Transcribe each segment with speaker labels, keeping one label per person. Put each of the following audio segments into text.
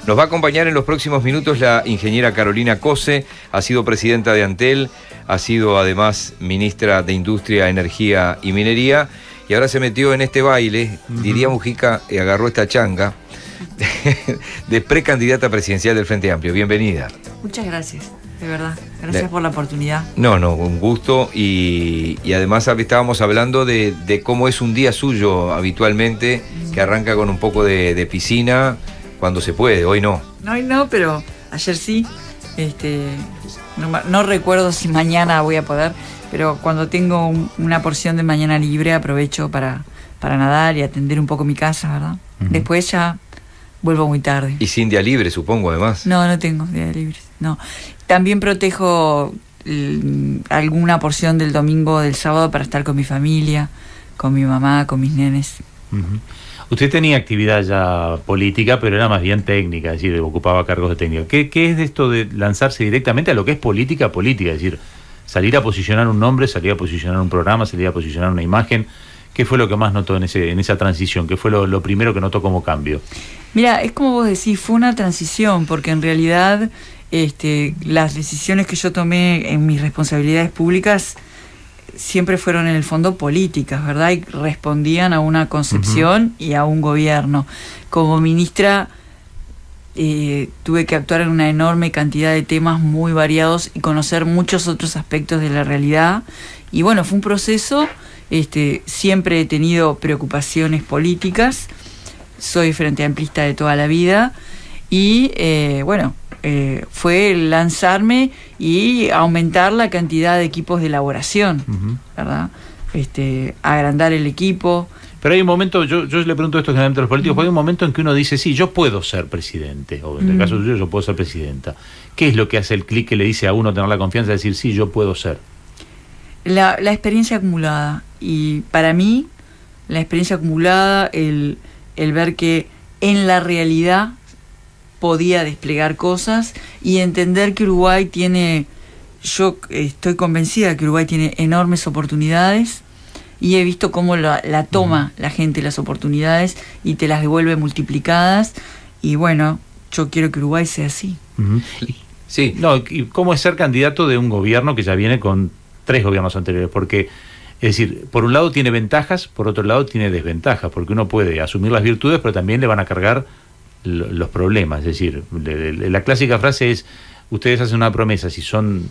Speaker 1: Nos va a acompañar en los próximos minutos la ingeniera Carolina Cose, ha sido presidenta de Antel, ha sido además ministra de Industria, Energía y Minería, y ahora se metió en este baile, diría Mujica, y agarró esta changa de precandidata presidencial del Frente Amplio. Bienvenida.
Speaker 2: Muchas gracias, de verdad. Gracias por la oportunidad.
Speaker 1: No, un gusto, y además estábamos hablando de cómo es un día suyo habitualmente, que arranca con un poco de piscina cuando se puede, hoy no.
Speaker 2: Hoy no, pero ayer sí. No recuerdo si mañana voy a poder, pero cuando tengo una porción de mañana libre aprovecho para nadar y atender un poco mi casa, ¿verdad? Después ya vuelvo muy tarde.
Speaker 1: Y sin día libre, supongo, además.
Speaker 2: No tengo día libre, no. También protejo alguna porción del domingo, del sábado, para estar con mi familia, con mi mamá, con mis nenes.
Speaker 3: Usted tenía actividad ya política, pero era más bien técnica, es decir, ocupaba cargos de técnico. ¿Qué es de esto de lanzarse directamente a lo que es política? Es decir, salir a posicionar un nombre, salir a posicionar un programa, salir a posicionar una imagen. ¿Qué fue lo que más notó en esa transición? ¿Qué fue lo primero que notó como cambio?
Speaker 2: Mira, es como vos decís, fue una transición, porque en realidad las decisiones que yo tomé en mis responsabilidades públicas siempre fueron en el fondo políticas, ¿verdad? Y respondían a una concepción y a un gobierno. Como ministra tuve que actuar en una enorme cantidad de temas muy variados y conocer muchos otros aspectos de la realidad. Y bueno, fue un proceso, siempre he tenido preocupaciones políticas, soy frente amplista de toda la vida y fue lanzarme y aumentar la cantidad de equipos de elaboración, ¿verdad? Agrandar el equipo.
Speaker 3: Pero hay un momento, yo le pregunto esto generalmente a los políticos, hay un momento en que uno dice, sí, yo puedo ser presidente, o en el caso suyo, yo puedo ser presidenta. ¿Qué es lo que hace el clic que le dice a uno tener la confianza de decir, sí, yo puedo ser?
Speaker 2: La experiencia acumulada. Y para mí, la experiencia acumulada, el ver que en la realidad podía desplegar cosas y entender que Uruguay yo estoy convencida que Uruguay tiene enormes oportunidades y he visto cómo la toma la gente las oportunidades y te las devuelve multiplicadas, y bueno, yo quiero que Uruguay sea así.
Speaker 3: Sí. No, ¿y cómo es ser candidato de un gobierno que ya viene con 3 gobiernos anteriores? Porque, es decir, por un lado tiene ventajas, por otro lado tiene desventajas, porque uno puede asumir las virtudes, pero también le van a cargar los problemas. Es decir, la clásica frase es, ustedes hacen una promesa, si son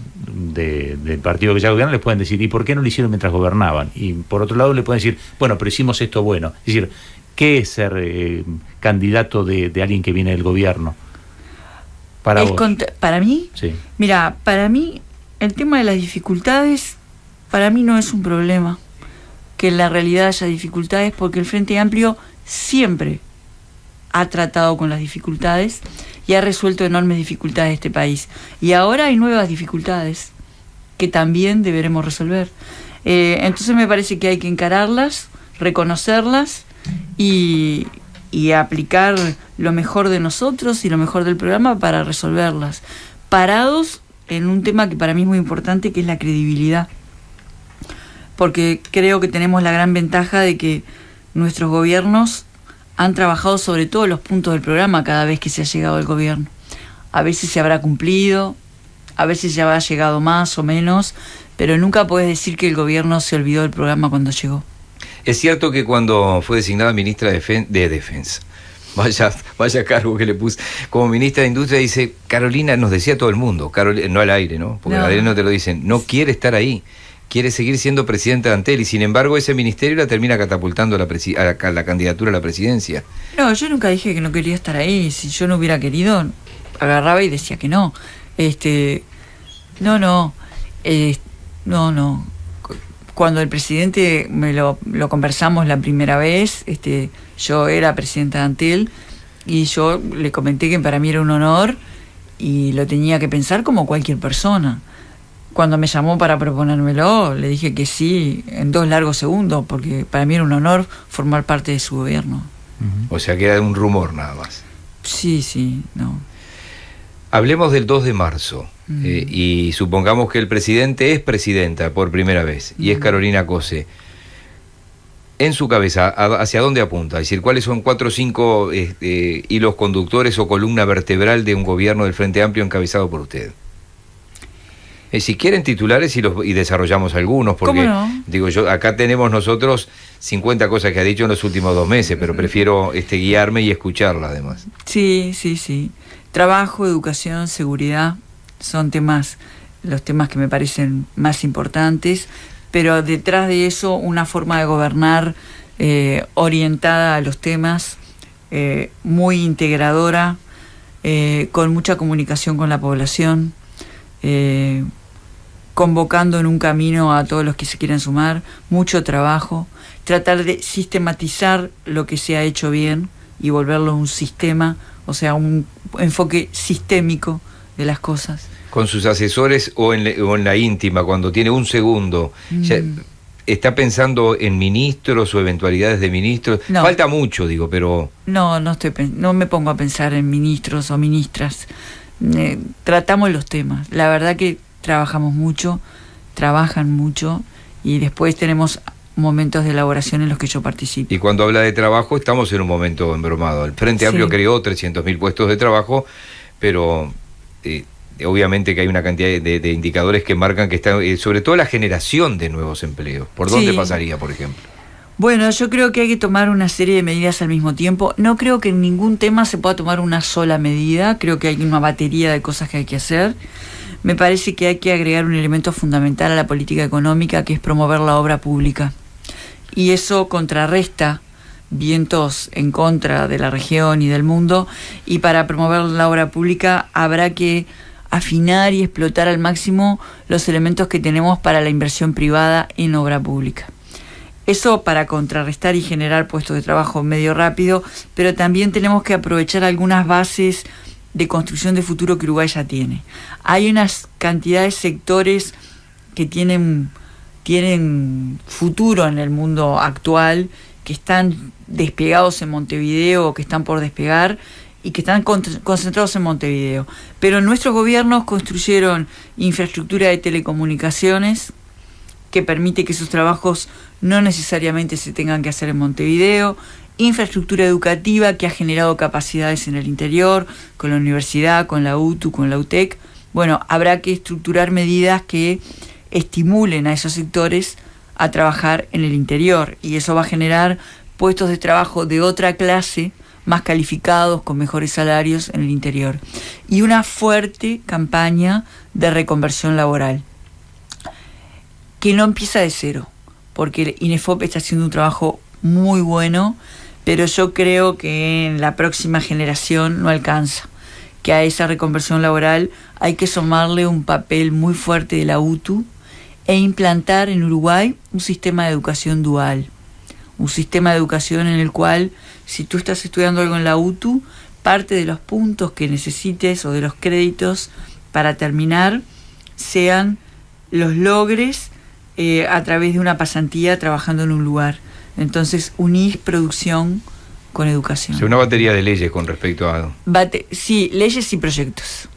Speaker 3: del partido que ya gobierna, les pueden decir, ¿y por qué no lo hicieron mientras gobernaban? Y por otro lado le pueden decir, bueno, pero hicimos esto bueno. Es decir, ¿qué es ser candidato de alguien que viene del gobierno? Para vos.
Speaker 2: ¿Para mí?
Speaker 3: Sí.
Speaker 2: Mira, para mí el tema de las dificultades, para mí no es un problema que en la realidad haya dificultades, porque el Frente Amplio siempre ha tratado con las dificultades y ha resuelto enormes dificultades de este país. Y ahora hay nuevas dificultades que también deberemos resolver. Entonces me parece que hay que encararlas, reconocerlas y aplicar lo mejor de nosotros y lo mejor del programa para resolverlas. Parados en un tema que para mí es muy importante, que es la credibilidad. Porque creo que tenemos la gran ventaja de que nuestros gobiernos han trabajado sobre todos los puntos del programa cada vez que se ha llegado al gobierno. A veces se habrá cumplido, a veces ya habrá llegado más o menos, pero nunca podés decir que el gobierno se olvidó del programa cuando llegó.
Speaker 1: Es cierto que cuando fue designada ministra de Defensa, vaya cargo que le puse, como ministra de Industria, dice, Carolina, nos decía todo el mundo, no al aire, ¿no? Porque al aire no te lo dicen, no quiere estar ahí, quiere seguir siendo presidenta de Antel, y sin embargo ese ministerio la termina catapultando a la candidatura a la presidencia.
Speaker 2: No, yo nunca dije que no quería estar ahí. Si yo no hubiera querido, agarraba y decía que no. No. Cuando el presidente lo conversamos la primera vez, yo era presidenta de Antel y yo le comenté que para mí era un honor y lo tenía que pensar como cualquier persona. Cuando me llamó para proponérmelo, le dije que sí en 2 largos segundos, porque para mí era un honor formar parte de su gobierno.
Speaker 1: O sea que era un rumor nada más.
Speaker 2: Sí, no.
Speaker 1: Hablemos del 2 de marzo. Y supongamos que el presidente es presidenta por primera vez y es Carolina Cose. en su cabeza, ¿hacia dónde apunta? Es decir, ¿cuáles son 4 o 5 hilos conductores o columna vertebral de un gobierno del Frente Amplio encabezado por usted? Si quieren titulares y desarrollamos algunos, porque
Speaker 2: ¿Cómo no?
Speaker 1: digo yo, acá tenemos nosotros 50 cosas que ha dicho en los últimos 2 meses, pero prefiero guiarme y escucharla además.
Speaker 2: Sí. Trabajo, educación, seguridad son los temas que me parecen más importantes, pero detrás de eso una forma de gobernar orientada a los temas, muy integradora, con mucha comunicación con la población, convocando en un camino a todos los que se quieran sumar, mucho trabajo, tratar de sistematizar lo que se ha hecho bien y volverlo un sistema, o sea, un enfoque sistémico de las cosas.
Speaker 1: Con sus asesores o en la íntima, cuando tiene un segundo, ya ¿está pensando en ministros o eventualidades de ministros?
Speaker 2: No.
Speaker 1: Falta mucho, digo, pero...
Speaker 2: No me pongo a pensar en ministros o ministras. Tratamos los temas. La verdad que trabajamos mucho, trabajan mucho, y después tenemos momentos de elaboración en los que yo participo.
Speaker 1: Y cuando habla de trabajo, estamos en un momento embromado. El Frente Amplio creó 300.000 puestos de trabajo, pero obviamente que hay una cantidad de indicadores que marcan que está, sobre todo la generación de nuevos empleos. ¿Por dónde pasaría, por ejemplo?
Speaker 2: Bueno, yo creo que hay que tomar una serie de medidas al mismo tiempo. No creo que en ningún tema se pueda tomar una sola medida. Creo que hay una batería de cosas que hay que hacer. Me parece que hay que agregar un elemento fundamental a la política económica, que es promover la obra pública. Y eso contrarresta vientos en contra de la región y del mundo. Y para promover la obra pública habrá que afinar y explotar al máximo los elementos que tenemos para la inversión privada en obra pública. Eso para contrarrestar y generar puestos de trabajo medio rápido, pero también tenemos que aprovechar algunas bases de construcción de futuro que Uruguay ya tiene. Hay unas cantidades de sectores que tienen futuro en el mundo actual, que están desplegados en Montevideo o que están por despegar y que están concentrados en Montevideo. Pero nuestros gobiernos construyeron infraestructura de telecomunicaciones que permite que esos trabajos no necesariamente se tengan que hacer en Montevideo, infraestructura educativa que ha generado capacidades en el interior, con la universidad, con la UTU, con la UTEC. Bueno, habrá que estructurar medidas que estimulen a esos sectores a trabajar en el interior, y eso va a generar puestos de trabajo de otra clase, más calificados, con mejores salarios en el interior. Y una fuerte campaña de reconversión laboral, que no empieza de cero, porque el INEFOP está haciendo un trabajo muy bueno, pero yo creo que en la próxima generación no alcanza, que a esa reconversión laboral hay que sumarle un papel muy fuerte de la UTU e implantar en Uruguay un sistema de educación dual, un sistema de educación en el cual, si tú estás estudiando algo en la UTU, parte de los puntos que necesites o de los créditos para terminar sean los logres a través de una pasantía trabajando en un lugar. Entonces unís producción con educación.
Speaker 1: O sea, una batería de leyes con respecto a...
Speaker 2: Sí, leyes y proyectos.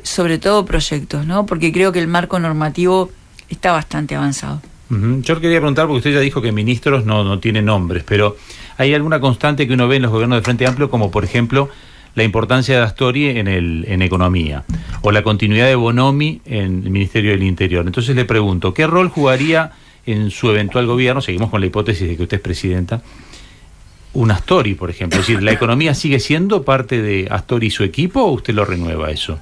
Speaker 2: Sobre todo proyectos, ¿no? Porque creo que el marco normativo está bastante avanzado.
Speaker 3: Yo quería preguntar, porque usted ya dijo que ministros no tienen nombres, pero ¿hay alguna constante que uno ve en los gobiernos de Frente Amplio, como por ejemplo la importancia de Astori en economía, o la continuidad de Bonomi en el Ministerio del Interior? Entonces le pregunto, ¿qué rol jugaría en su eventual gobierno, seguimos con la hipótesis de que usted es presidenta, un Astori, por ejemplo? Es decir, ¿la economía sigue siendo parte de Astori y su equipo, o usted lo renueva eso?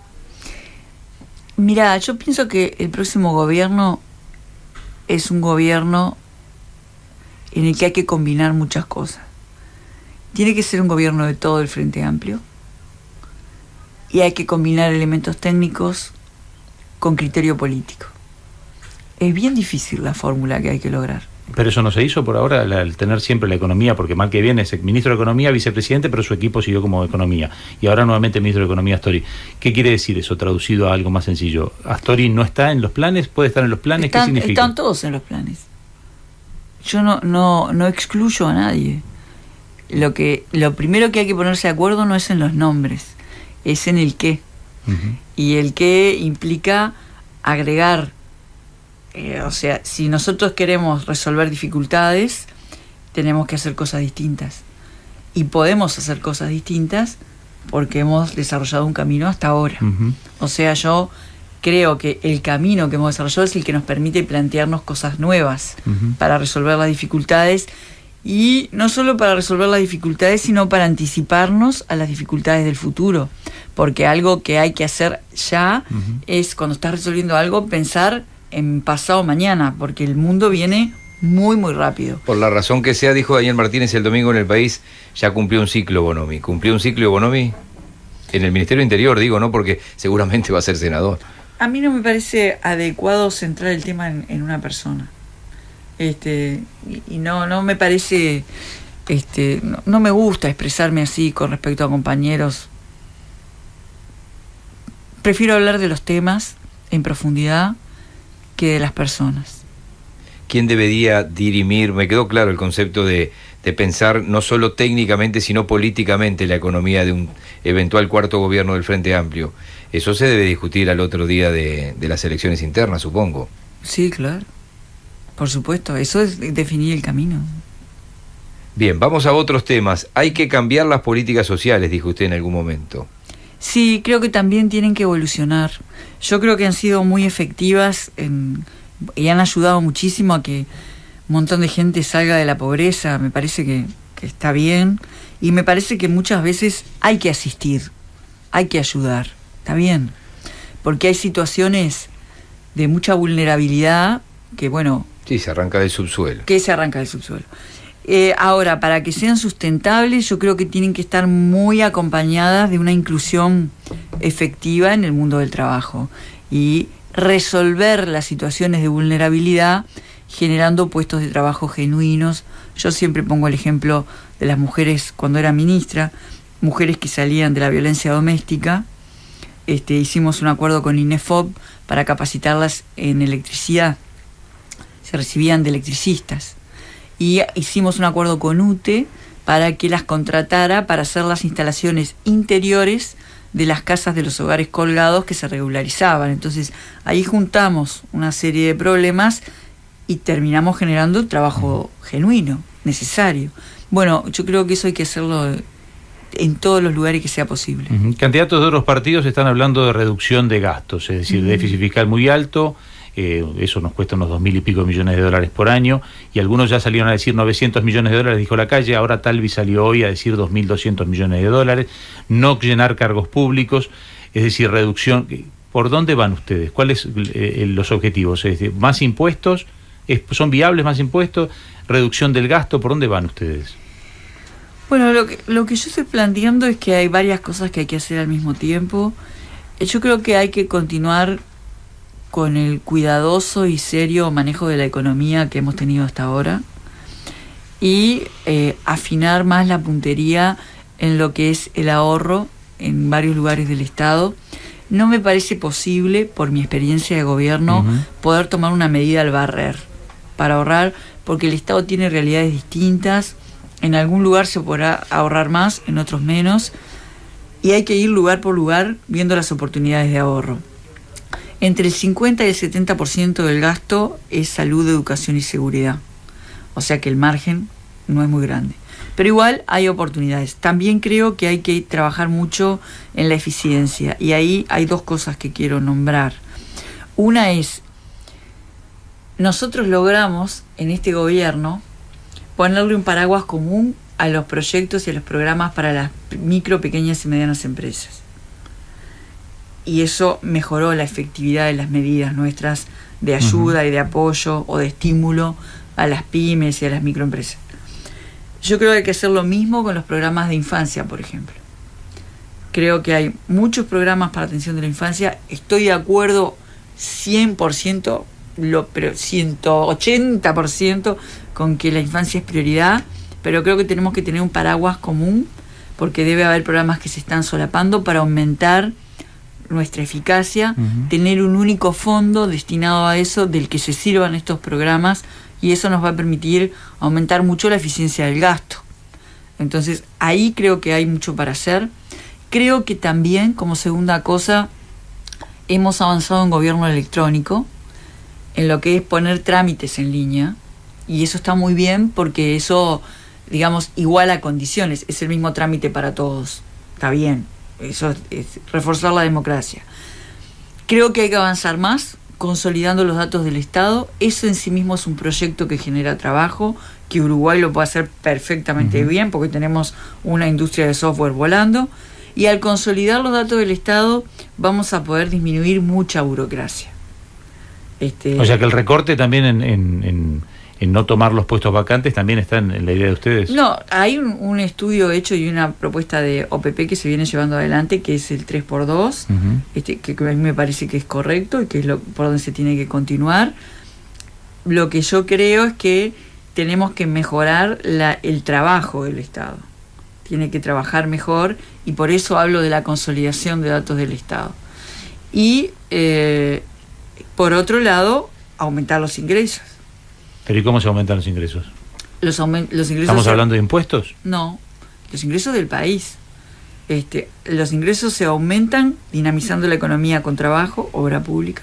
Speaker 2: Mira, yo pienso que el próximo gobierno es un gobierno en el que hay que combinar muchas cosas. Tiene que ser un gobierno de todo el Frente Amplio, y hay que combinar elementos técnicos con criterio político. Es bien difícil la fórmula que hay que lograr.
Speaker 3: Pero eso no se hizo por ahora, el tener siempre la economía, porque mal que bien es el ministro de Economía, vicepresidente, pero su equipo siguió como Economía. Y ahora nuevamente el ministro de Economía, Astori. ¿Qué quiere decir eso, traducido a algo más sencillo? ¿Astori no está en los planes? ¿Puede estar en los planes? ¿Qué significa?
Speaker 2: Están todos en los planes. Yo no excluyo a nadie. Lo primero que hay que ponerse de acuerdo no es en los nombres, es en el qué. Uh-huh. Y el qué implica agregar. O sea, si nosotros queremos resolver dificultades, tenemos que hacer cosas distintas. Y podemos hacer cosas distintas porque hemos desarrollado un camino hasta ahora.
Speaker 3: Uh-huh.
Speaker 2: O sea, yo creo que el camino que hemos desarrollado es el que nos permite plantearnos cosas nuevas
Speaker 3: Uh-huh.
Speaker 2: para resolver las dificultades, y no solo para resolver las dificultades, sino para anticiparnos a las dificultades del futuro, porque algo que hay que hacer ya
Speaker 3: Uh-huh.
Speaker 2: es, cuando estás resolviendo algo, pensar en pasado mañana, porque el mundo viene muy, muy rápido.
Speaker 1: Por la razón que sea, dijo Daniel Martínez el domingo en El País, ya cumplió un ciclo Bonomi. ¿Cumplió un ciclo Bonomi? En el Ministerio del Interior, digo, ¿no? Porque seguramente va a ser senador.
Speaker 2: A mí no me parece adecuado centrar el tema en una persona. Y no me parece, no me gusta expresarme así con respecto a compañeros. Prefiero hablar de los temas en profundidad que de las personas.
Speaker 1: ¿Quién debería dirimir? Me quedó claro el concepto de pensar no solo técnicamente, sino políticamente la economía de un eventual cuarto gobierno del Frente Amplio. Eso se debe discutir al otro día de las elecciones internas, supongo.
Speaker 2: Sí, claro. Por supuesto, eso es definir el camino.
Speaker 1: Bien, vamos a otros temas. Hay que cambiar las políticas sociales, dijo usted en algún momento.
Speaker 2: Sí, creo que también tienen que evolucionar. Yo creo que han sido muy efectivas y han ayudado muchísimo a que un montón de gente salga de la pobreza. Me parece que está bien, y me parece que muchas veces hay que asistir, hay que ayudar, está bien, porque hay situaciones de mucha vulnerabilidad que, bueno...
Speaker 1: Sí, se arranca del subsuelo.
Speaker 2: Ahora, para que sean sustentables, yo creo que tienen que estar muy acompañadas de una inclusión efectiva en el mundo del trabajo y resolver las situaciones de vulnerabilidad generando puestos de trabajo genuinos. Yo siempre pongo el ejemplo de las mujeres cuando era ministra, mujeres que salían de la violencia doméstica. Hicimos un acuerdo con INEFOP para capacitarlas en electricidad. Se recibían de electricistas. Y hicimos un acuerdo con UTE para que las contratara para hacer las instalaciones interiores de las casas de los hogares colgados que se regularizaban. Entonces, ahí juntamos una serie de problemas y terminamos generando trabajo genuino, necesario. Bueno, yo creo que eso hay que hacerlo en todos los lugares que sea posible.
Speaker 3: Uh-huh. Candidatos de otros partidos están hablando de reducción de gastos, es decir, déficit fiscal muy alto. Eso nos cuesta unos 2.000 y pico millones de dólares por año, y algunos ya salieron a decir 900 millones de dólares, dijo la calle. Ahora Talvi salió hoy a decir 2.200 millones de dólares, no llenar cargos públicos, es decir, reducción. ¿Por dónde van ustedes? ¿Cuáles los objetivos? Es decir, ¿más impuestos? ¿Son viables más impuestos? ¿Reducción del gasto? ¿Por dónde van ustedes?
Speaker 2: Bueno, lo que yo estoy planteando es que hay varias cosas que hay que hacer al mismo tiempo. Yo creo que hay que continuar con el cuidadoso y serio manejo de la economía que hemos tenido hasta ahora, y afinar más la puntería en lo que es el ahorro en varios lugares del Estado. No me parece posible, por mi experiencia de gobierno,
Speaker 3: Uh-huh.
Speaker 2: poder tomar una medida al barrer para ahorrar, porque el Estado tiene realidades distintas. En algún lugar se podrá ahorrar más, en otros menos, y hay que ir lugar por lugar viendo las oportunidades de ahorro. Entre el 50 y el 70% del gasto es salud, educación y seguridad. O sea que el margen no es muy grande. Pero igual hay oportunidades. También creo que hay que trabajar mucho en la eficiencia. Y ahí hay dos cosas que quiero nombrar. Una es, nosotros logramos en este gobierno ponerle un paraguas común a los proyectos y a los programas para las micro, pequeñas y medianas empresas. Y eso mejoró la efectividad de las medidas nuestras de ayuda y de apoyo o de estímulo a las pymes y a las microempresas. Yo creo que hay que hacer lo mismo con los programas de infancia, por ejemplo. Creo que hay muchos programas para atención de la infancia. Estoy de acuerdo 100%, pero 180% con que la infancia es prioridad, pero creo que tenemos que tener un paraguas común, porque debe haber programas que se están solapando para aumentar nuestra eficacia, tener un único fondo destinado a eso, del que se sirvan estos programas, y eso nos va a permitir aumentar mucho la eficiencia del gasto. Entonces, ahí creo que hay mucho para hacer. Creo que también, como segunda cosa, hemos avanzado en gobierno electrónico, en lo que es poner trámites en línea, Y eso está muy bien porque eso, digamos, iguala condiciones, es el mismo trámite para todos. Está bien, eso es reforzar la democracia. Creo que hay que avanzar más, consolidando los datos del Estado. Eso en sí mismo es un proyecto que genera trabajo, que Uruguay lo puede hacer perfectamente bien, porque tenemos una industria de software volando. Y al consolidar los datos del Estado, vamos a poder disminuir mucha burocracia.
Speaker 3: O sea que el recorte también en no tomar los puestos vacantes también está en la idea de ustedes.
Speaker 2: No, hay un estudio hecho y una propuesta de OPP que se viene llevando adelante, que es el 3x2, que a mí me parece que es correcto y que es por donde se tiene que continuar. Lo que yo creo es que tenemos que mejorar el trabajo del Estado. Tiene que trabajar mejor, y por eso hablo de la consolidación de datos del Estado. Y por otro lado, aumentar los ingresos.
Speaker 3: ¿Pero y cómo se aumentan los ingresos?
Speaker 2: Los ingresos.
Speaker 3: ¿Estamos hablando de impuestos?
Speaker 2: No, los ingresos del país. Los ingresos se aumentan dinamizando la economía con trabajo, obra pública.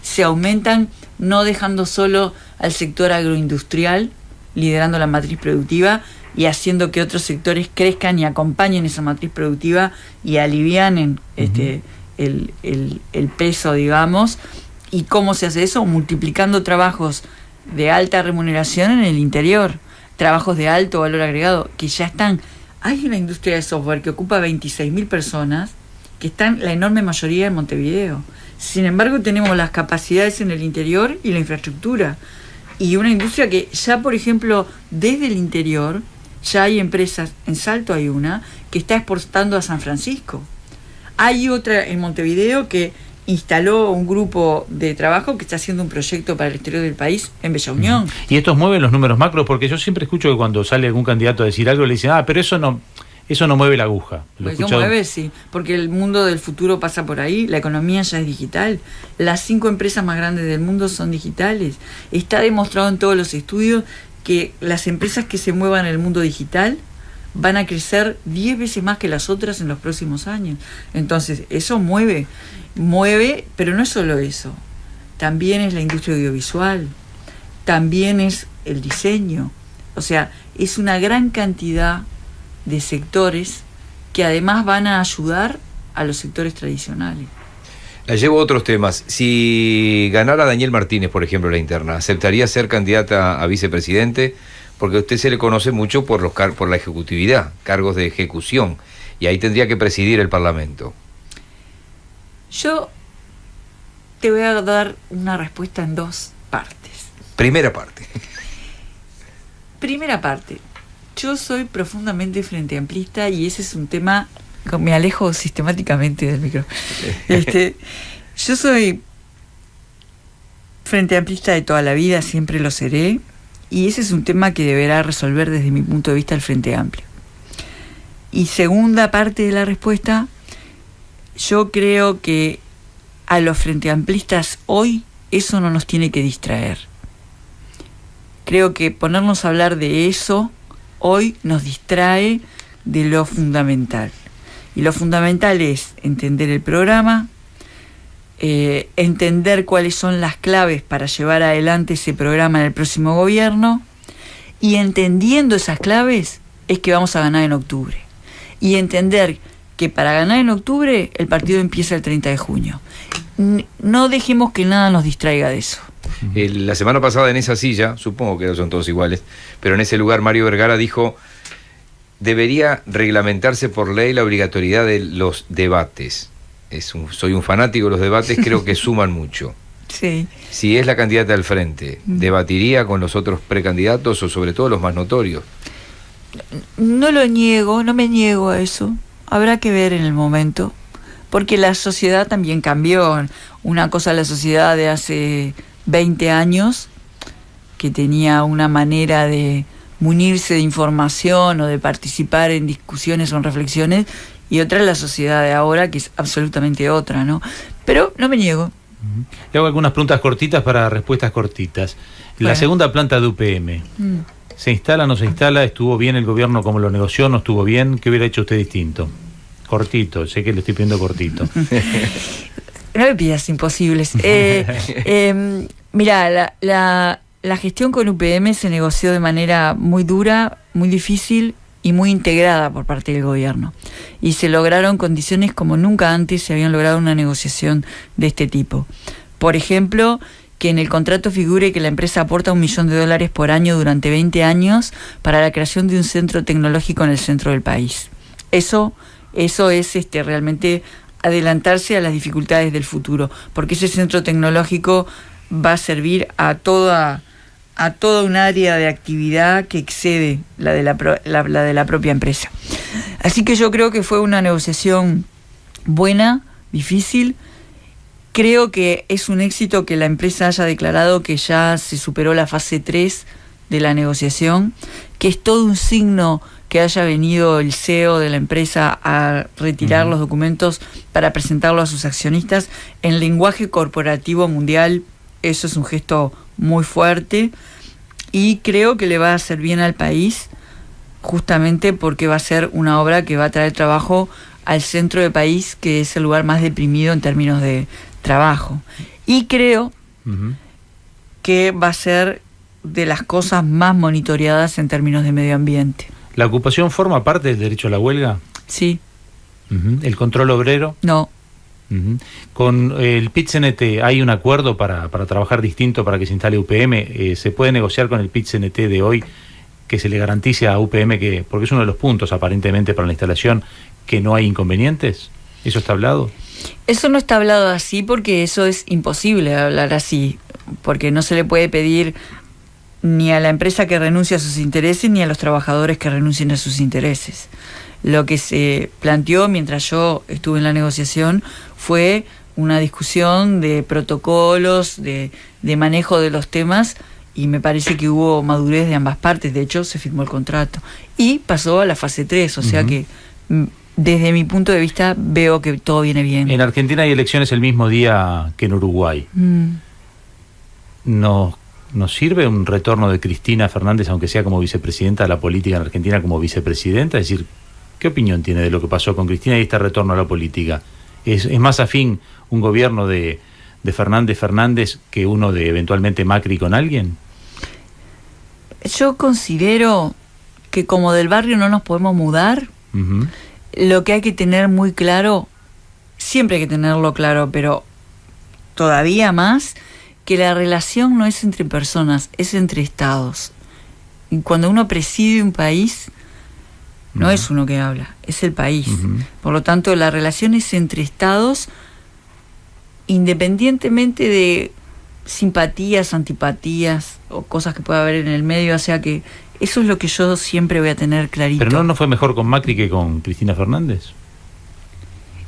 Speaker 2: Se aumentan no dejando solo al sector agroindustrial, liderando la matriz productiva y haciendo que otros sectores crezcan y acompañen esa matriz productiva y alivianen el peso, digamos. ¿Y cómo se hace eso? Multiplicando trabajos de alta remuneración en el interior, trabajos de alto valor agregado, que ya están. Hay una industria de software que ocupa 26.000 personas, que están la enorme mayoría en Montevideo. Sin embargo, tenemos las capacidades en el interior y la infraestructura. Y una industria que ya, por ejemplo, desde el interior, ya hay empresas, en Salto hay una, que está exportando a San Francisco. Hay otra en Montevideo que instaló un grupo de trabajo que está haciendo un proyecto para el exterior del país en Bella Unión.
Speaker 3: ¿Y estos mueven los números macros? Porque yo siempre escucho que cuando sale algún candidato a decir algo le dicen, pero eso no mueve la aguja.
Speaker 2: Pues no mueve, sí, porque el mundo del futuro pasa por ahí, la economía ya es digital, las 5 empresas más grandes del mundo son digitales. Está demostrado en todos los estudios que las empresas que se muevan en el mundo digital van a crecer 10 veces más que las otras en los próximos años. Entonces, eso mueve, pero no es solo eso. También es la industria audiovisual, también es el diseño. O sea, es una gran cantidad de sectores que además van a ayudar a los sectores tradicionales.
Speaker 1: La llevo a otros temas. Si ganara Daniel Martínez, por ejemplo, la interna, ¿aceptaría ser candidata a vicepresidente? Porque a usted se le conoce mucho por la ejecutividad, cargos de ejecución, y ahí tendría que presidir el Parlamento.
Speaker 2: Yo te voy a dar una respuesta en 2 partes.
Speaker 1: Primera parte.
Speaker 2: Primera parte. Yo soy profundamente frente amplista y ese es un tema. Me alejo sistemáticamente del micro. Yo soy frente amplista de toda la vida, siempre lo seré. Y ese es un tema que deberá resolver desde mi punto de vista el Frente Amplio. Y segunda parte de la respuesta, yo creo que a los frente amplistas hoy eso no nos tiene que distraer. Creo que ponernos a hablar de eso hoy nos distrae de lo fundamental. Y lo fundamental es entender el programa, entender cuáles son las claves para llevar adelante ese programa en el próximo gobierno, y entendiendo esas claves es que vamos a ganar en octubre. Y entender que para ganar en octubre el partido empieza el 30 de junio. No dejemos que nada nos distraiga de eso.
Speaker 1: La semana pasada en esa silla, supongo que son todos iguales, pero en ese lugar Mario Vergara dijo: debería reglamentarse por ley la obligatoriedad de los debates. Soy un fanático de los debates, creo que suman mucho.
Speaker 2: Sí.
Speaker 1: Si es la candidata al frente, ¿debatiría con los otros precandidatos o sobre todo los más notorios?
Speaker 2: No lo niego, no me niego a eso. Habrá que ver en el momento, porque la sociedad también cambió. Una cosa la sociedad de hace 20 años, que tenía una manera de munirse de información o de participar en discusiones o en reflexiones, y otra es la sociedad de ahora, que es absolutamente otra, ¿no? Pero no me niego.
Speaker 3: Le hago algunas preguntas cortitas para respuestas cortitas. La segunda planta de UPM, ¿se instala, no se instala? ¿Estuvo bien el gobierno como lo negoció? ¿No estuvo bien? ¿Qué hubiera hecho usted distinto? Cortito, sé que le estoy pidiendo cortito. No
Speaker 2: me pidas imposibles. Mirá, la la gestión con UPM se negoció de manera muy dura, muy difícil y muy integrada por parte del gobierno. Y se lograron condiciones como nunca antes se habían logrado una negociación de este tipo. Por ejemplo, que en el contrato figure que la empresa aporta $1 millón por año durante 20 años para la creación de un centro tecnológico en el centro del país. Eso es realmente adelantarse a las dificultades del futuro, porque ese centro tecnológico va a servir a toda un área de actividad que excede la de la propia empresa. Así que yo creo que fue una negociación buena, difícil. Creo que es un éxito que la empresa haya declarado que ya se superó la fase 3 de la negociación, que es todo un signo que haya venido el CEO de la empresa a retirar los documentos para presentarlo a sus accionistas. En lenguaje corporativo mundial, eso es un gesto muy fuerte y creo que le va a hacer bien al país, justamente porque va a ser una obra que va a traer trabajo al centro del país, que es el lugar más deprimido en términos de trabajo. Y creo que va a ser de las cosas más monitoreadas en términos de medio ambiente.
Speaker 3: ¿La ocupación forma parte del derecho a la huelga?
Speaker 2: Sí.
Speaker 3: ¿El control obrero?
Speaker 2: No.
Speaker 3: Con el PIT-CNT, ¿hay un acuerdo para trabajar distinto para que se instale UPM? ¿Se puede negociar con el PIT-CNT de hoy que se le garantice a UPM que, porque es uno de los puntos aparentemente para la instalación, que no hay inconvenientes? ¿Eso está hablado?
Speaker 2: Eso no está hablado así porque eso es imposible hablar así, porque no se le puede pedir ni a la empresa que renuncie a sus intereses ni a los trabajadores que renuncien a sus intereses. Lo que se planteó mientras yo estuve en la negociación fue una discusión de protocolos, de manejo de los temas, y me parece que hubo madurez de ambas partes. De hecho, se firmó el contrato y pasó a la fase 3, o sea que desde mi punto de vista veo que todo viene bien.
Speaker 3: En Argentina hay elecciones el mismo día que en Uruguay. ¿Nos sirve un retorno de Cristina Fernández, aunque sea como vicepresidenta, a la política en Argentina como vicepresidenta? Es decir, ¿qué opinión tiene de lo que pasó con Cristina y este retorno a la política? ¿Es más afín un gobierno de Fernández que uno de eventualmente Macri con alguien?
Speaker 2: Yo considero que como del barrio no nos podemos mudar, lo que hay que tener muy claro, siempre hay que tenerlo claro, pero todavía más, que la relación no es entre personas, es entre estados. Y cuando uno preside un país, no es uno que habla, es el país. Por lo tanto, la relación es entre estados, independientemente de simpatías, antipatías o cosas que pueda haber en el medio. O sea que eso es lo que yo siempre voy a tener clarito.
Speaker 3: ¿Pero no fue mejor con Macri que con Cristina Fernández?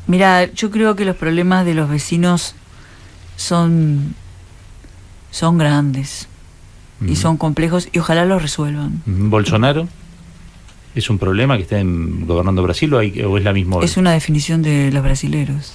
Speaker 2: Mira, yo creo que los problemas de los vecinos son grandes y son complejos y ojalá los resuelvan.
Speaker 3: ¿Bolsonaro es un problema que esté gobernando Brasil o es la misma?
Speaker 2: Es una definición de los brasileros.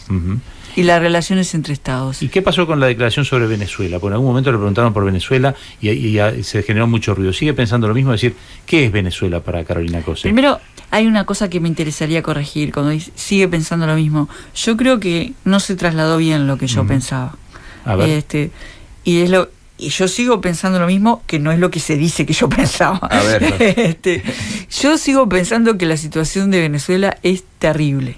Speaker 2: Y las relaciones entre estados.
Speaker 3: ¿Y qué pasó con la declaración sobre Venezuela? Porque en algún momento le preguntaron por Venezuela y se generó mucho ruido. ¿Sigue pensando lo mismo? Es decir, ¿qué es Venezuela para Carolina Cose?
Speaker 2: Primero, hay una cosa que me interesaría corregir cuando sigue pensando lo mismo. Yo creo que no se trasladó bien lo que yo pensaba.
Speaker 3: A ver.
Speaker 2: Y yo sigo pensando lo mismo, que no es lo que se dice que yo pensaba.
Speaker 1: A ver.
Speaker 2: Yo sigo pensando que la situación de Venezuela es terrible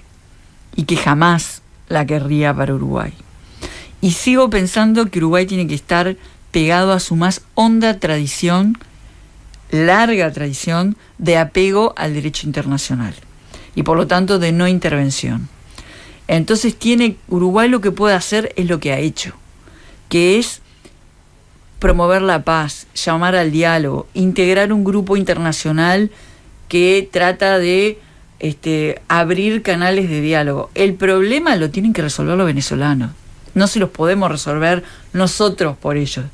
Speaker 2: y que jamás la querría para Uruguay. Y sigo pensando que Uruguay tiene que estar pegado a su más honda tradición, larga tradición, de apego al derecho internacional y por lo tanto de no intervención. Entonces Uruguay lo que puede hacer es lo que ha hecho, que es promover la paz, llamar al diálogo, integrar un grupo internacional que trata de abrir canales de diálogo. El problema lo tienen que resolver los venezolanos, no se los podemos resolver nosotros por ellos.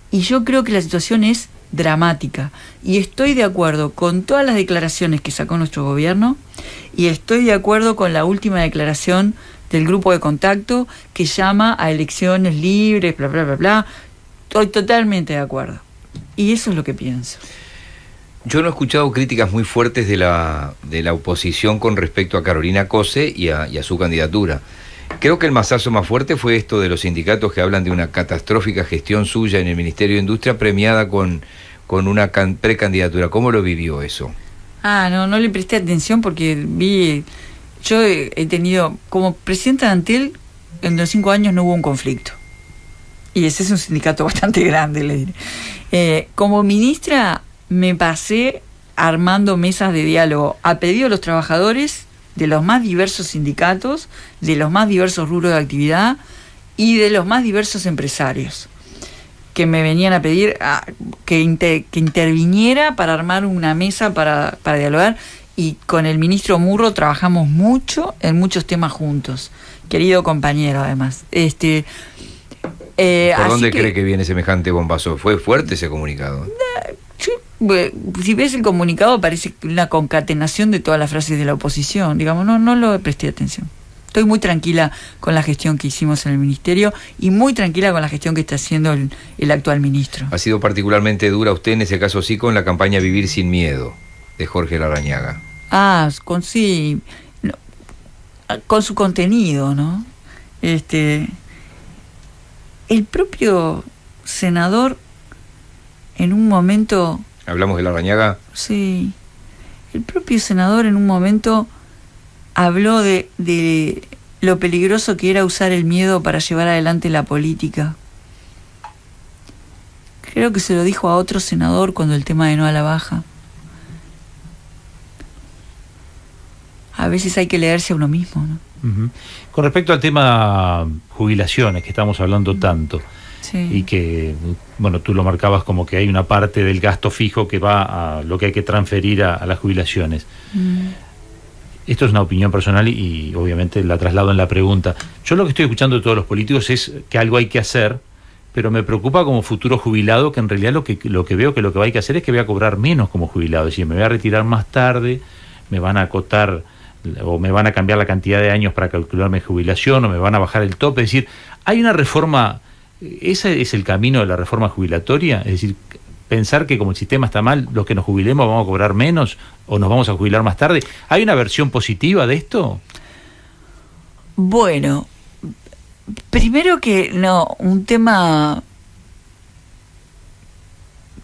Speaker 2: Y yo creo que la situación es dramática y estoy de acuerdo con todas las declaraciones que sacó nuestro gobierno y estoy de acuerdo con la última declaración del grupo de contacto que llama a elecciones libres, bla, bla, bla, bla. Estoy totalmente de acuerdo. Y eso es lo que pienso.
Speaker 1: Yo no he escuchado críticas muy fuertes de la oposición con respecto a Carolina Cose y a su candidatura. Creo que el mazazo más fuerte fue esto de los sindicatos que hablan de una catastrófica gestión suya en el Ministerio de Industria premiada con una precandidatura. ¿Cómo lo vivió eso?
Speaker 2: No le presté atención porque yo he tenido, como presidenta de Antel, en los 5 años no hubo un conflicto. Y ese es un sindicato bastante grande, le diré. Como ministra me pasé armando mesas de diálogo a pedido de los trabajadores de los más diversos sindicatos, de los más diversos rubros de actividad y de los más diversos empresarios que me venían a pedir que interviniera para armar una mesa para dialogar, y con el ministro Murro trabajamos mucho en muchos temas juntos, querido compañero además.
Speaker 1: ¿Por dónde cree que viene semejante bombazo? ¿Fue fuerte ese comunicado?
Speaker 2: Si ves el comunicado parece una concatenación de todas las frases de la oposición, digamos, no lo presté atención. Estoy muy tranquila con la gestión que hicimos en el ministerio y muy tranquila con la gestión que está haciendo el actual ministro.
Speaker 1: Ha sido particularmente dura usted en ese caso sí con la campaña Vivir sin Miedo de Jorge Larrañaga.
Speaker 2: Con su contenido, ¿no? El propio senador en un momento...
Speaker 1: ¿Hablamos de Larrañaga?
Speaker 2: Sí. El propio senador en un momento habló de lo peligroso que era usar el miedo para llevar adelante la política. Creo que se lo dijo a otro senador cuando el tema de no a la baja. A veces hay que leerse a uno mismo, ¿no?
Speaker 3: Uh-huh. Con respecto al tema jubilaciones, que estamos hablando tanto,
Speaker 2: sí,
Speaker 3: y que, bueno, tú lo marcabas como que hay una parte del gasto fijo que va a lo que hay que transferir a las jubilaciones. Esto es una opinión personal y obviamente la traslado en la pregunta. Yo lo que estoy escuchando de todos los políticos es que algo hay que hacer, pero me preocupa como futuro jubilado que en realidad lo que veo que lo que hay que hacer es que voy a cobrar menos como jubilado. Es decir, me voy a retirar más tarde, me van a acotar o me van a cambiar la cantidad de años para calcular mi jubilación o me van a bajar el tope. Es decir, hay una reforma, ese es el camino de la reforma jubilatoria, es decir, pensar que como el sistema está mal, los que nos jubilemos vamos a cobrar menos o nos vamos a jubilar más tarde. ¿Hay una versión positiva de esto?
Speaker 2: Bueno, primero que no, un tema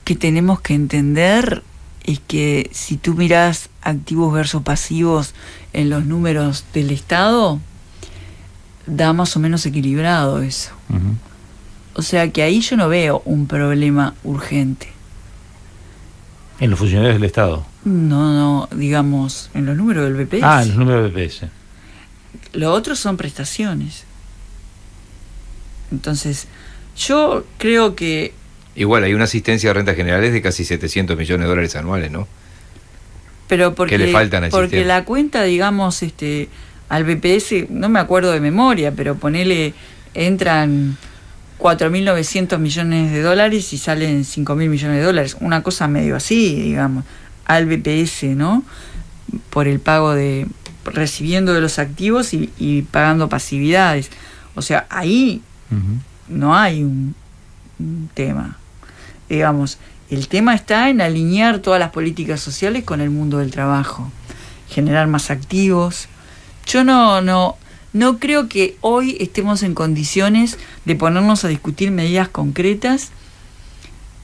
Speaker 2: que tenemos que entender es que si tú miras activos versus pasivos en los números del Estado, da más o menos equilibrado eso. Uh-huh. O sea que ahí yo no veo un problema urgente.
Speaker 3: ¿En los funcionarios del Estado?
Speaker 2: No, digamos, en los números del BPS.
Speaker 3: En los números del BPS.
Speaker 2: Lo otro son prestaciones. Entonces, yo creo que...
Speaker 1: Igual, hay una asistencia de rentas generales de casi 700 millones de dólares anuales, ¿no?
Speaker 2: Pero porque
Speaker 1: le faltan al
Speaker 2: porque
Speaker 1: sistema.
Speaker 2: La cuenta, digamos, al BPS, no me acuerdo de memoria, pero ponele, entran 4.900 millones de dólares y salen 5.000 millones de dólares. Una cosa medio así, digamos, al BPS, ¿no? Por el pago recibiendo de los activos y pagando pasividades. O sea, ahí no hay un tema. Digamos, el tema está en alinear todas las políticas sociales con el mundo del trabajo, generar más activos. Yo no creo que hoy estemos en condiciones de ponernos a discutir medidas concretas,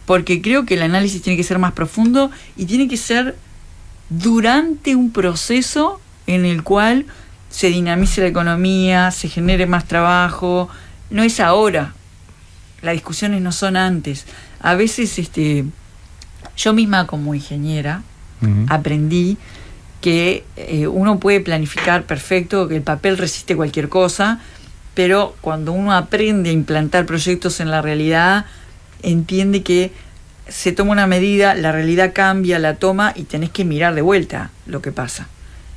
Speaker 2: porque creo que el análisis tiene que ser más profundo y tiene que ser durante un proceso en el cual se dinamice la economía, se genere más trabajo. No es ahora. Las discusiones no son antes. A veces yo misma como ingeniera aprendí que uno puede planificar perfecto, que el papel resiste cualquier cosa, pero cuando uno aprende a implantar proyectos en la realidad, entiende que se toma una medida, la realidad cambia, la toma y tenés que mirar de vuelta lo que pasa.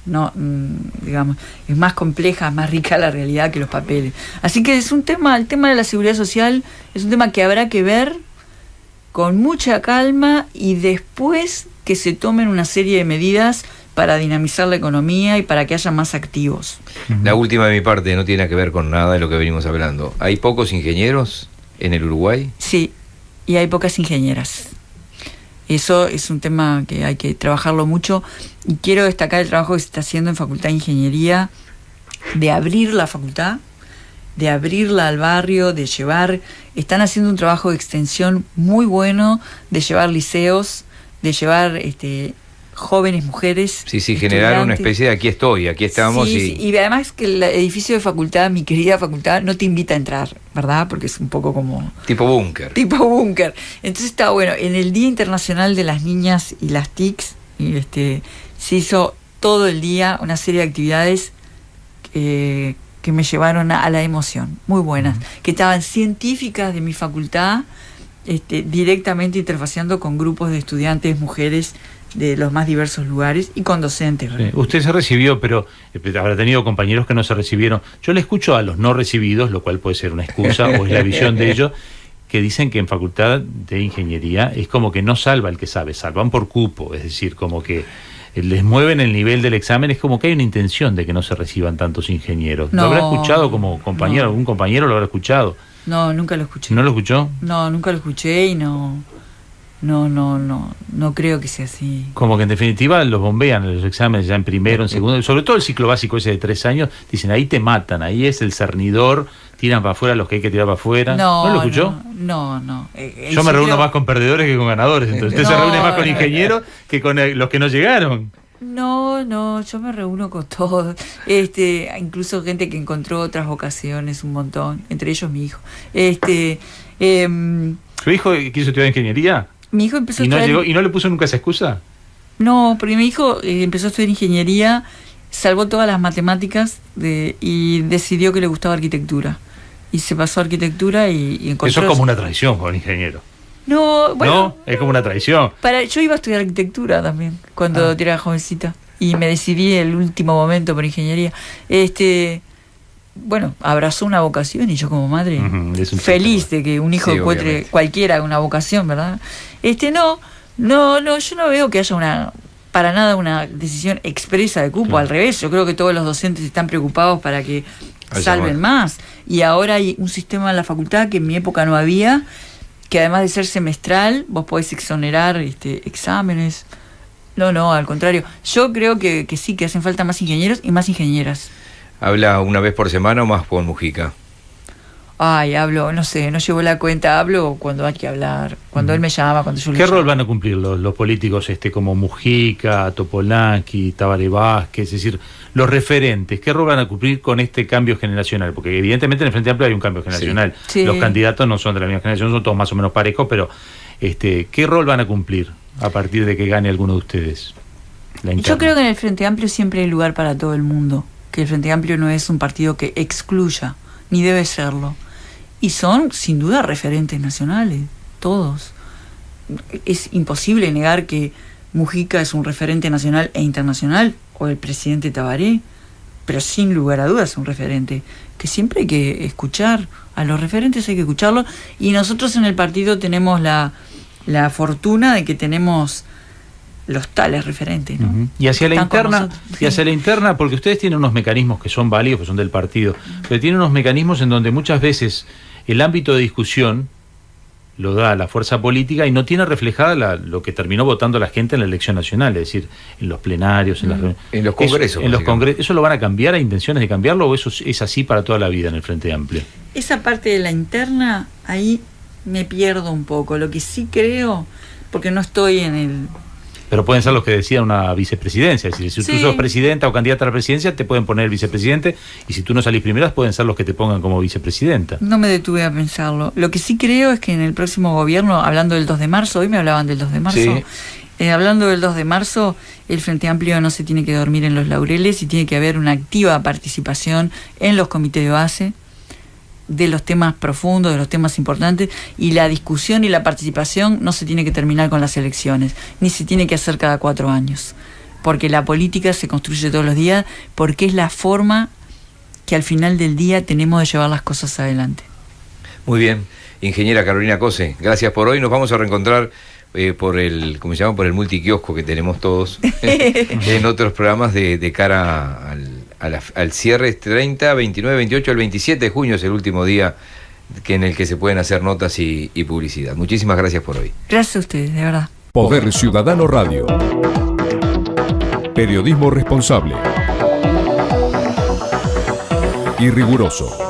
Speaker 2: No, digamos, es más compleja, más rica la realidad que los papeles. Así que es un tema, el tema de la seguridad social es un tema que habrá que ver con mucha calma y después que se tomen una serie de medidas para dinamizar la economía y para que haya más activos.
Speaker 1: La última de mi parte no tiene que ver con nada de lo que venimos hablando. ¿Hay pocos ingenieros en el Uruguay?
Speaker 2: Sí, y hay pocas ingenieras. Eso es un tema que hay que trabajarlo mucho y quiero destacar el trabajo que se está haciendo en Facultad de Ingeniería de abrir la facultad de abrirla al barrio, de llevar, están haciendo un trabajo de extensión muy bueno, de llevar liceos, de llevar jóvenes mujeres.
Speaker 1: Sí, generar una especie de aquí estoy, aquí estamos.
Speaker 2: Sí, y además que el edificio de facultad, mi querida facultad, no te invita a entrar, ¿verdad? Porque es un poco como...
Speaker 1: Tipo búnker.
Speaker 2: Entonces está bueno. En el Día Internacional de las Niñas y las TICs, se hizo todo el día una serie de actividades que me llevaron a la emoción, muy buenas, que estaban científicas de mi facultad, directamente interfaceando con grupos de estudiantes, mujeres de los más diversos lugares y con docentes.
Speaker 3: Sí. Usted se recibió, pero habrá tenido compañeros que no se recibieron. Yo le escucho a los no recibidos, lo cual puede ser una excusa o es la visión de ellos, que dicen que en facultad de ingeniería es como que no salva el que sabe, salvan por cupo, es decir, como que les mueven el nivel del examen, es como que hay una intención de que no se reciban tantos ingenieros. ¿Lo habrá escuchado como compañero?
Speaker 2: No.
Speaker 3: ¿Algún compañero lo habrá escuchado?
Speaker 2: No, nunca lo escuché.
Speaker 3: ¿No lo escuchó?
Speaker 2: No, nunca lo escuché y no creo que sea así.
Speaker 3: Como que en definitiva los bombean en los exámenes ya en primero, en segundo, sobre todo el ciclo básico ese de 3 años, dicen ahí te matan, ahí es el cernidor, tiran para afuera los que hay que tirar para afuera. ¿No lo escuchó?
Speaker 2: No.
Speaker 3: Yo me reúno más con perdedores que con ganadores, entonces usted se reúne más con ingenieros que con los que no llegaron.
Speaker 2: No, yo me reúno con todos, incluso gente que encontró otras vocaciones, un montón, entre ellos mi hijo.
Speaker 3: ¿Su hijo quiso estudiar ingeniería?
Speaker 2: Mi hijo empezó
Speaker 3: ¿Y
Speaker 2: a
Speaker 3: no
Speaker 2: estudiar...
Speaker 3: llegó, y no le puso nunca esa excusa?
Speaker 2: No, porque mi hijo empezó a estudiar ingeniería, salvó todas las matemáticas y decidió que le gustaba arquitectura. Y se pasó a arquitectura y encontró...
Speaker 3: Eso es como una traición con un ingeniero.
Speaker 2: No, bueno...
Speaker 3: No, es como una traición.
Speaker 2: Yo iba a estudiar arquitectura también, cuando era jovencita. Y me decidí el último momento por ingeniería. Bueno, abrazó una vocación y yo como madre feliz de que un hijo encuentre cualquiera una vocación, ¿verdad? No, yo no veo que haya para nada una decisión expresa de cupo, al revés, yo creo que todos los docentes están preocupados para que salven más. Y ahora hay un sistema en la facultad que en mi época no había, que además de ser semestral, vos podés exonerar exámenes. No, al contrario. Yo creo que sí, que hacen falta más ingenieros y más ingenieras.
Speaker 1: ¿Habla una vez por semana o más con Mujica?
Speaker 2: Hablo, no sé, no llevo la cuenta, hablo cuando hay que hablar, cuando él me llama, cuando yo le llamo.
Speaker 3: ¿Qué rol van a cumplir los políticos como Mujica, Topolaki, Tabaré Vázquez, es decir, los referentes? ¿Qué rol van a cumplir con este cambio generacional? Porque evidentemente en el Frente Amplio hay un cambio generacional.
Speaker 2: Sí.
Speaker 3: Los candidatos no son de la misma generación, son todos más o menos parejos, pero ¿qué rol van a cumplir a partir de que gane alguno de ustedes?
Speaker 2: Yo creo que en el Frente Amplio siempre hay lugar para todo el mundo, que el Frente Amplio no es un partido que excluya, ni debe serlo. Y son, sin duda, referentes nacionales, todos. Es imposible negar que Mujica es un referente nacional e internacional, o el presidente Tabaré, pero sin lugar a dudas es un referente, que siempre hay que escuchar, a los referentes hay que escucharlos, y nosotros en el partido tenemos la fortuna de que tenemos los tales referentes, ¿no?
Speaker 3: Y hacia la interna, porque ustedes tienen unos mecanismos que son válidos, que son del partido, pero tienen unos mecanismos en donde muchas veces el ámbito de discusión lo da la fuerza política y no tiene reflejada lo que terminó votando la gente en la elección nacional, es decir, en los plenarios,
Speaker 1: en los congresos.
Speaker 3: ¿Eso lo van a cambiar? ¿Hay intenciones de cambiarlo o eso es así para toda la vida en el Frente Amplio?
Speaker 2: Esa parte de la interna, ahí me pierdo un poco. Lo que sí creo, porque no estoy en el...
Speaker 3: Pero pueden ser los que decidan una vicepresidencia, es decir, si tú sos presidenta o candidata a la presidencia, te pueden poner vicepresidente, y si tú no salís primeras, pueden ser los que te pongan como vicepresidenta.
Speaker 2: No me detuve a pensarlo. Lo que sí creo es que en el próximo gobierno, hablando del 2 de marzo, hoy me hablaban del 2 de marzo, hablando del 2 de marzo, el Frente Amplio no se tiene que dormir en los laureles y tiene que haber una activa participación en los comités de base, de los temas profundos, de los temas importantes, y la discusión y la participación no se tiene que terminar con las elecciones, ni se tiene que hacer cada 4 años, porque la política se construye todos los días, porque es la forma que al final del día tenemos de llevar las cosas adelante.
Speaker 1: Muy bien, ingeniera Carolina Cose, gracias por hoy. Nos vamos a reencontrar por el, ¿cómo se llama? Por el multiquiosco que tenemos todos en otros programas de cara al cierre. 30, 29, 28, el 27 de junio es el último día en el que se pueden hacer notas y publicidad. Muchísimas gracias por hoy.
Speaker 2: Gracias a ustedes, de verdad.
Speaker 4: Poder Ciudadano Radio. Periodismo responsable y riguroso.